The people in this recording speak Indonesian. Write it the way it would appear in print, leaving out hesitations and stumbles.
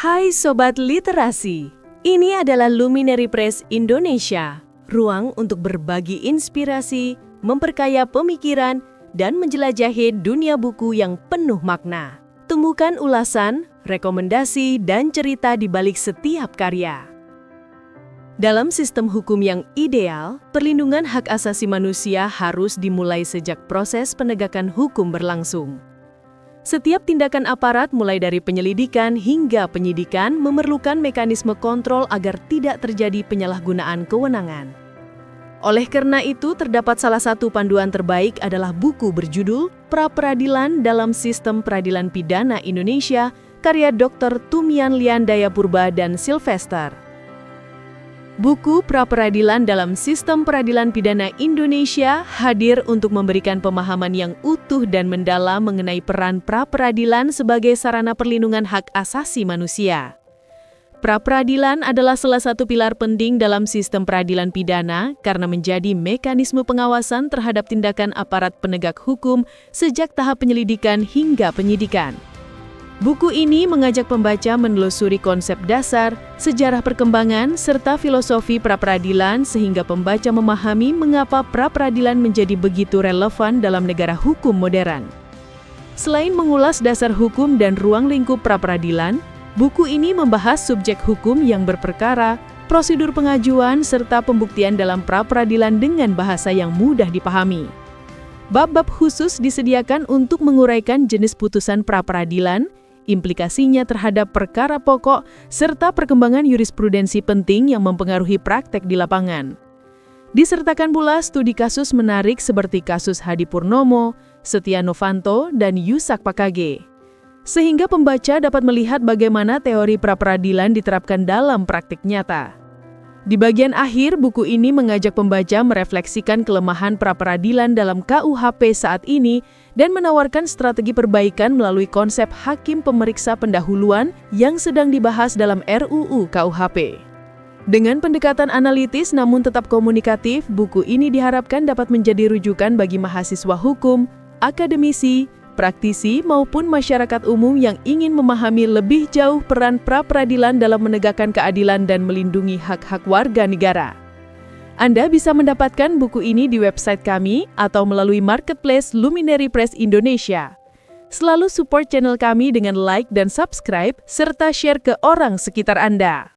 Hai Sobat Literasi, ini adalah Luminary Press Indonesia, ruang untuk berbagi inspirasi, memperkaya pemikiran, dan menjelajahi dunia buku yang penuh makna. Temukan ulasan, rekomendasi, dan cerita di balik setiap karya. Dalam sistem hukum yang ideal, perlindungan hak asasi manusia harus dimulai sejak proses penegakan hukum berlangsung. Setiap tindakan aparat mulai dari penyelidikan hingga penyidikan memerlukan mekanisme kontrol agar tidak terjadi penyalahgunaan kewenangan. Oleh karena itu, terdapat salah satu panduan terbaik adalah buku berjudul Pra-Peradilan dalam Sistem Peradilan Pidana Indonesia, karya Dr. Tumian Liandayapurba dan Sylvester. Buku Pra-Peradilan dalam Sistem Peradilan Pidana Indonesia hadir untuk memberikan pemahaman yang utuh dan mendalam mengenai peran pra-peradilan sebagai sarana perlindungan hak asasi manusia. Pra-peradilan adalah salah satu pilar penting dalam sistem peradilan pidana karena menjadi mekanisme pengawasan terhadap tindakan aparat penegak hukum sejak tahap penyelidikan hingga penyidikan. Buku ini mengajak pembaca menelusuri konsep dasar, sejarah perkembangan, serta filosofi pra-peradilan sehingga pembaca memahami mengapa pra-peradilan menjadi begitu relevan dalam negara hukum modern. Selain mengulas dasar hukum dan ruang lingkup pra-peradilan, buku ini membahas subjek hukum yang berperkara, prosedur pengajuan, serta pembuktian dalam pra-peradilan dengan bahasa yang mudah dipahami. Bab-bab khusus disediakan untuk menguraikan jenis putusan pra-peradilan, implikasinya terhadap perkara pokok, serta perkembangan jurisprudensi penting yang mempengaruhi praktek di lapangan. Disertakan pula studi kasus menarik seperti kasus Hadi Purnomo, Setia Novanto, dan Yusak Pakage. Sehingga pembaca dapat melihat bagaimana teori pra-peradilan diterapkan dalam praktik nyata. Di bagian akhir, buku ini mengajak pembaca merefleksikan kelemahan pra-peradilan dalam KUHP saat ini dan menawarkan strategi perbaikan melalui konsep hakim pemeriksa pendahuluan yang sedang dibahas dalam RUU KUHP. Dengan pendekatan analitis namun tetap komunikatif, buku ini diharapkan dapat menjadi rujukan bagi mahasiswa hukum, akademisi, praktisi maupun masyarakat umum yang ingin memahami lebih jauh peran pra-peradilan dalam menegakkan keadilan dan melindungi hak-hak warga negara. Anda bisa mendapatkan buku ini di website kami atau melalui marketplace Luminary Press Indonesia. Selalu support channel kami dengan like dan subscribe serta share ke orang sekitar Anda.